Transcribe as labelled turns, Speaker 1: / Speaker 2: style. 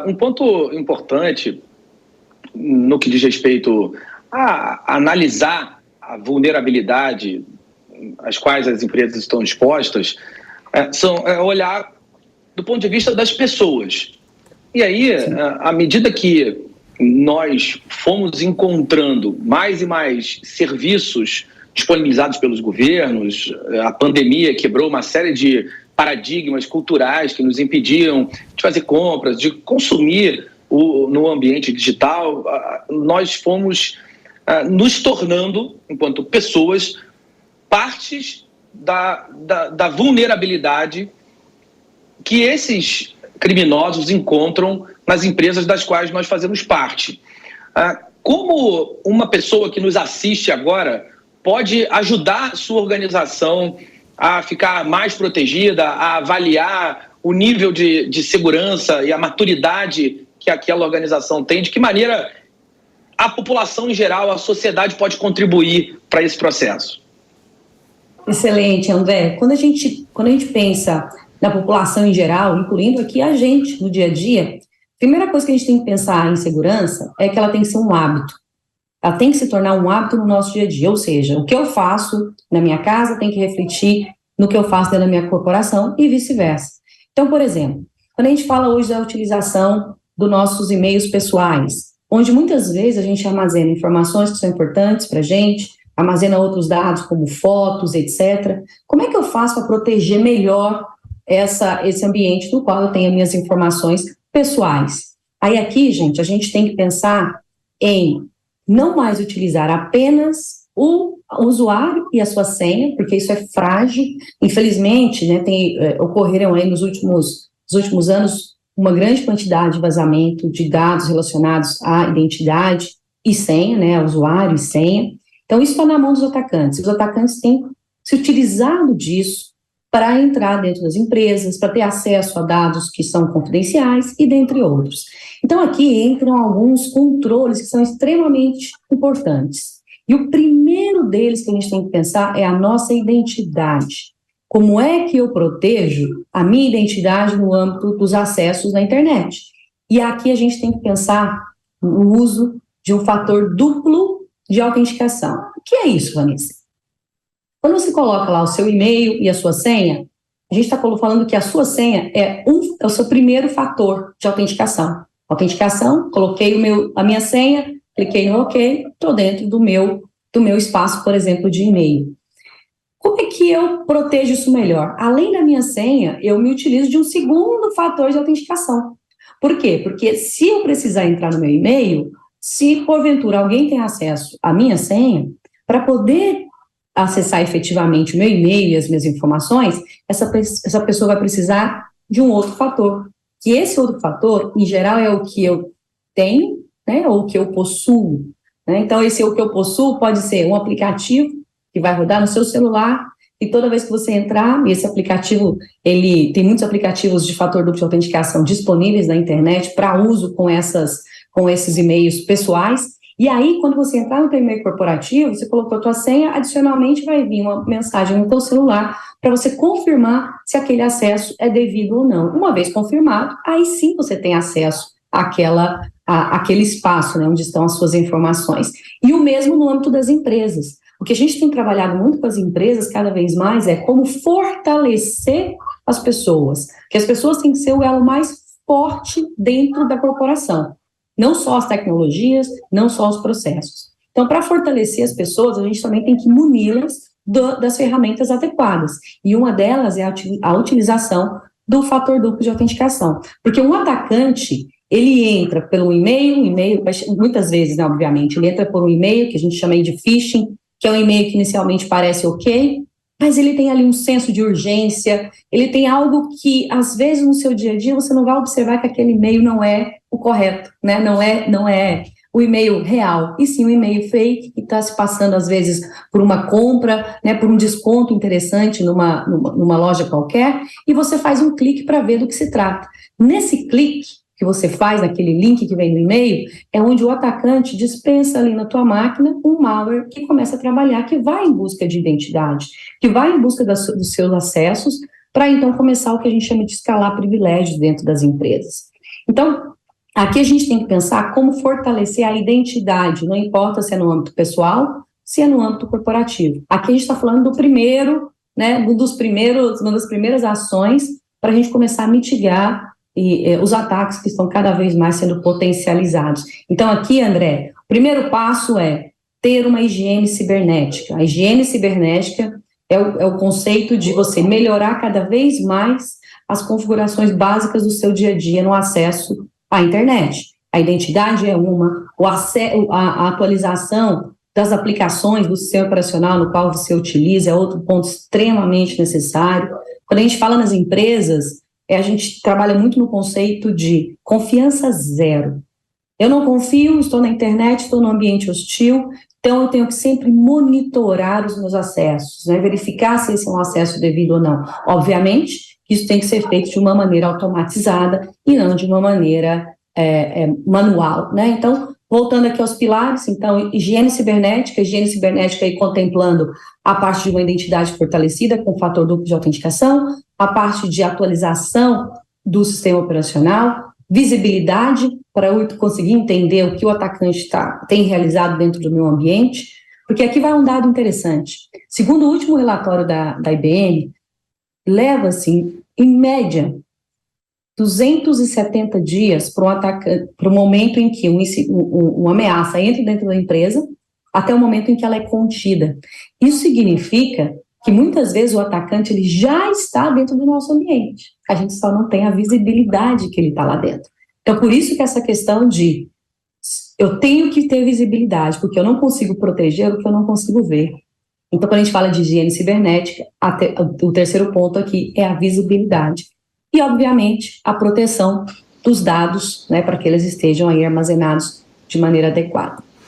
Speaker 1: Um ponto importante no que diz respeito a analisar a vulnerabilidade às quais as empresas estão expostas, é olhar do ponto de vista das pessoas. E aí, à medida que nós fomos encontrando mais e mais serviços disponibilizados pelos governos, a pandemia quebrou uma série de paradigmas culturais que nos impediam de fazer compras, de consumir no ambiente digital. Nós fomos nos tornando, enquanto pessoas, partes da vulnerabilidade que esses criminosos encontram nas empresas das quais nós fazemos parte. Como uma pessoa que nos assiste agora pode ajudar a sua organização a ficar mais protegida, a avaliar o nível de segurança e a maturidade que aquela organização tem? De que maneira a população em geral, a sociedade pode contribuir para esse processo?
Speaker 2: Excelente, André. Quando a gente pensa na população em geral, incluindo aqui a gente no dia a dia, a primeira coisa que a gente tem que pensar em segurança é que ela tem que ser um hábito. Ela tem que se tornar um hábito no nosso dia a dia, ou seja, o que eu faço na minha casa tem que refletir no que eu faço dentro da minha corporação e vice-versa. Então, por exemplo, quando a gente fala hoje da utilização dos nossos e-mails pessoais, onde muitas vezes a gente armazena informações que são importantes para a gente, armazena outros dados como fotos, etc. Como é que eu faço para proteger melhor esse ambiente no qual eu tenho as minhas informações pessoais? Aí aqui, gente, a gente tem que pensar em não mais utilizar apenas o usuário e a sua senha, porque isso é frágil. Infelizmente, né, ocorreram aí nos últimos anos uma grande quantidade de vazamento de dados relacionados à identidade e senha, né, usuário e senha. Então, isso está na mão dos atacantes. Os atacantes têm se utilizado disso para entrar dentro das empresas, para ter acesso a dados que são confidenciais e dentre outros. Então, aqui entram alguns controles que são extremamente importantes. E o primeiro deles que a gente tem que pensar é a nossa identidade. Como é que eu protejo a minha identidade no âmbito dos acessos na internet? E aqui a gente tem que pensar no uso de um fator duplo de autenticação. O que é isso, Vanessa? Quando você coloca lá o seu e-mail e a sua senha, a gente está falando que a sua senha é o seu primeiro fator de autenticação. Autenticação, coloquei a minha senha, cliquei no OK, estou dentro do meu espaço, por exemplo, de e-mail. Como é que eu protejo isso melhor? Além da minha senha, eu me utilizo de um segundo fator de autenticação. Por quê? Porque se eu precisar entrar no meu e-mail, se porventura alguém tem acesso à minha senha, para poder acessar efetivamente o meu e-mail e as minhas informações, essa pessoa vai precisar de um outro fator. Que esse outro fator, em geral, é o que eu tenho, né, ou o que eu possuo. Né? Então, esse o que eu possuo pode ser um aplicativo que vai rodar no seu celular, e toda vez que você entrar, esse aplicativo, ele tem muitos aplicativos de fator duplo de autenticação disponíveis na internet para uso com esses e-mails pessoais. E aí, quando você entrar no teu e-mail corporativo, você colocou a tua senha, adicionalmente vai vir uma mensagem no teu celular para você confirmar se aquele acesso é devido ou não. Uma vez confirmado, aí sim você tem acesso àquele espaço, né, onde estão as suas informações. E o mesmo no âmbito das empresas. O que a gente tem trabalhado muito com as empresas cada vez mais é como fortalecer as pessoas, que as pessoas têm que ser o elo mais forte dentro da corporação. Não só as tecnologias, não só os processos. Então, para fortalecer as pessoas, a gente também tem que muni-las das ferramentas adequadas. E uma delas é a utilização do fator duplo de autenticação. Porque um atacante, ele entra pelo e-mail, muitas vezes, né, obviamente, ele entra por um e-mail, que a gente chama aí de phishing, que é um e-mail que inicialmente parece ok, mas ele tem ali um senso de urgência, ele tem algo que, às vezes, no seu dia a dia, você não vai observar que aquele e-mail não é o correto, né? Não é o e-mail real, e sim o e-mail fake, que está se passando, às vezes, por uma compra, né, por um desconto interessante numa loja qualquer, e você faz um clique para ver do que se trata. Nesse clique que você faz, naquele link que vem no e-mail, é onde o atacante dispensa ali na tua máquina um malware que começa a trabalhar, que vai em busca de identidade, que vai em busca dos seus acessos, para então começar o que a gente chama de escalar privilégios dentro das empresas. Então, aqui a gente tem que pensar como fortalecer a identidade, não importa se é no âmbito pessoal, se é no âmbito corporativo. Aqui a gente está falando do primeiro, né, uma das primeiras ações para a gente começar a mitigar os ataques que estão cada vez mais sendo potencializados. Então, aqui, André, o primeiro passo é ter uma higiene cibernética. A higiene cibernética é o conceito de você melhorar cada vez mais as configurações básicas do seu dia a dia no acesso à internet. A identidade é uma, a atualização das aplicações do sistema operacional no qual você utiliza é outro ponto extremamente necessário. Quando a gente fala nas empresas, a gente trabalha muito no conceito de confiança zero. Eu não confio, estou na internet, estou num ambiente hostil, então eu tenho que sempre monitorar os meus acessos, né, verificar se esse é um acesso devido ou não. Obviamente, isso tem que ser feito de uma maneira automatizada e não de uma maneira manual, né? Então, voltando aqui aos pilares, então, higiene cibernética aí contemplando a parte de uma identidade fortalecida com fator duplo de autenticação, a parte de atualização do sistema operacional, visibilidade, para eu conseguir entender o que o atacante tem realizado dentro do meu ambiente, porque aqui vai um dado interessante. Segundo o último relatório da IBM, leva-se, em média, 270 dias para o momento em que uma ameaça entra dentro da empresa, até o momento em que ela é contida. Isso significa que muitas vezes o atacante ele já está dentro do nosso ambiente. A gente só não tem a visibilidade que ele está lá dentro. Então, por isso que essa questão de eu tenho que ter visibilidade, porque eu não consigo proteger o que eu não consigo ver. Então, quando a gente fala de higiene cibernética, o terceiro ponto aqui é a visibilidade. E, obviamente, a proteção dos dados, né, para que eles estejam aí armazenados de maneira adequada.